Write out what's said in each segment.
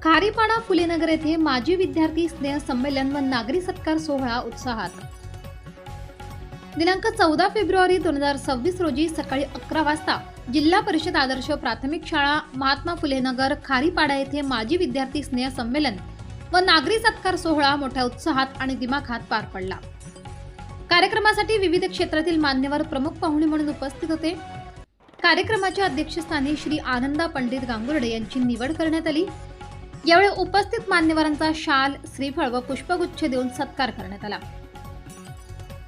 खारीपाडा फुलेनगर येथे माजी विद्यार्थी स्नेह संमेलन व नागरी सत्कार सोहळा उत्साहात। दिनांक 14 फेब्रुवारी 2026 रोजी सकाळी 11 वाजता जिल्हा परिषद आदर्श प्राथमिक शाळा महात्मा फुलेनगर खारीपाडा येथे माजी विद्यार्थी स्नेह संमेलन व नागरी सत्कार सोहळा मोठ्या उत्साहात आणि दिमाखात पार पडला। कार्यक्रमासाठी विविध क्षेत्रातील मान्यवर प्रमुख पाहुणे म्हणून उपस्थित होते। कार्यक्रमाच्या अध्यक्षस्थानी श्री आनंदा पंडित गांगुर्डे यांची निवड करण्यात आली। यावेळी उपस्थित मान्यवरांचा शाल, श्रीफळ व पुष्पगुच्छ देऊन सत्कार करण्यात आला।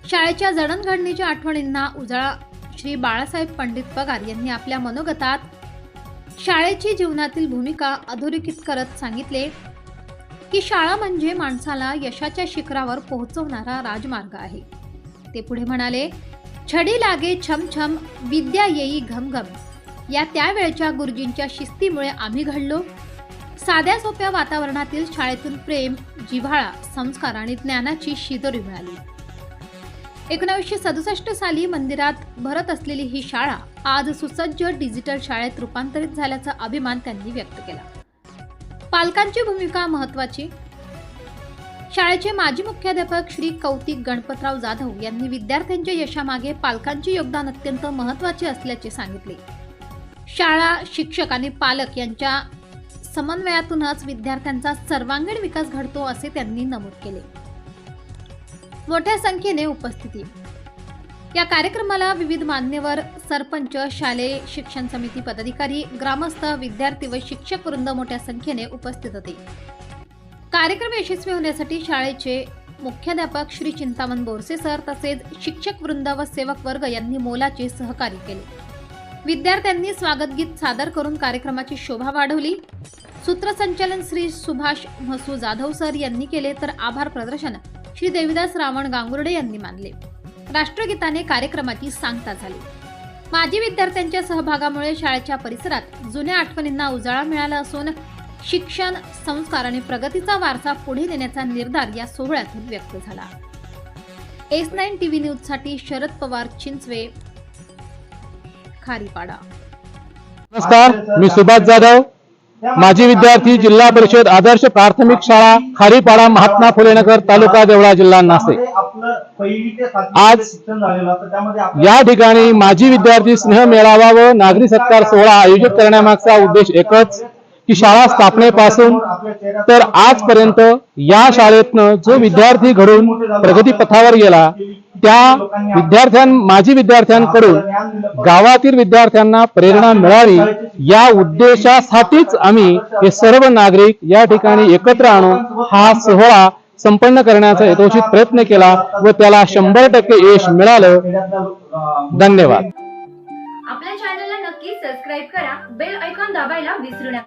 शाळेच्या जडणघडणीच्या आठवणींना उजाळा श्री बाळासाहेब पंडित पगार यांनी आपल्या मनोगतात शाळेची जीवनातील भूमिका अधोरेखित करत सांगितले की शाळा म्हणजे माणसाला यशाच्या शिखरावर पोहोचवणारा राजमार्ग आहे। ते पुढे म्हणाले, छडी लागे छमछम विद्या येई घमघम। या त्यावेळच्या गुरुजींच्या शिस्तीमुळे आम्ही घडलो। साध्या सोप्या वातावरणातील शाळेतून प्रेम, जिव्हाळा, संस्कार आणि ज्ञानाची शिदोरी मिळाली। 1967 साली मंदिरात भरत असलेली ही शाळा आज सुसज्ज डिजिटल शाळेत रूपांतरित झाल्याचा अभिमान त्यांनी व्यक्त केला। पालकांची भूमिका महत्त्वाची। शाळेचे माजी मुख्याध्यापक श्री कौतिक गणपतराव जाधव यांनी विद्यार्थ्यांच्या यशामागे पालकांचे योगदान अत्यंत महत्त्वाचे असल्याचे सांगितले। शाळा, शिक्षक आणि पालक यांच्या समन्वयातूनच विद्यार्थ्यांचा सर्वांगीण विकास घडतो असे त्यांनी नमूद केले। मोठ्या संख्येने उपस्थिती। या कार्यक्रमाला विविध मान्यवर, सरपंच, शालेय शिक्षण समिती पदाधिकारी, ग्रामस्थ, विद्यार्थी व शिक्षक वृंद मोठ्या संख्येने उपस्थित होते। कार्यक्रम यशस्वी होण्यासाठी शाळेचे मुख्याध्यापक श्री चिंतामण बोरसे सर तसेच शिक्षक वृंद व सेवक वर्ग यांनी मोलाचे सहकार्य केले। विद्यार्थ्यांनी स्वागत गीत सादर करून कार्यक्रमाची शोभा वाढवली। सूत्रसंचालन श्री सुभाष म्हसू जाधव सर यांनी केले तर आभार प्रदर्शन श्री देवीदास रावण गांगुर्डे यांनी मानले। राष्ट्रगीताने कार्यक्रमाची सांगता झाली। माजी विद्यार्थ्यांच्या सहभागामुळे शाळेच्या परिसरात जुन्या आठवणींना उजाळा मिळाला असून शिक्षण, संस्कार आणि प्रगतीचा वारसा पुढे नेण्याचा निर्धार या सोहळ्यातून व्यक्त झाला। S9 TV न्यूज साठी शरद पवार, चिंचवे, खारीपाडा। नमस्कार, मी सुभाष जाधव, माजी विद्यार्थी, जिल्हा परिषद आदर्श प्राथमिक शाळा खारीपाडा महात्मा फुलेनगर, तालुका देवळा, जिल्हा नाशिक। आज या ठिकाणी माजी विद्यार्थी स्नेह मेळावा व नागरी सत्कार सोहळा आयोजित करण्यामागचा उद्देश एकच की शाळा स्थापनेपासून तर आजपर्यंत या शाळेतनं जो विद्यार्थी घडून प्रगती पथावर गेला त्या माजी विद्यार्थ्यांकडून गावातील विद्यार्थ्यांना प्रेरणा मिळावी या उद्देशासाठीच आम्ही हे सर्व नागरिक या ठिकाणी एकत्र आणून हा सोहळा संपन्न करण्याचा यथोचित प्रयत्न केला व त्याला 100% यश मिळालं। धन्यवाद। आपल्या चॅनलला नक्की सबस्क्राइब करा, बेल आयकॉन दाबायला विसरू नका।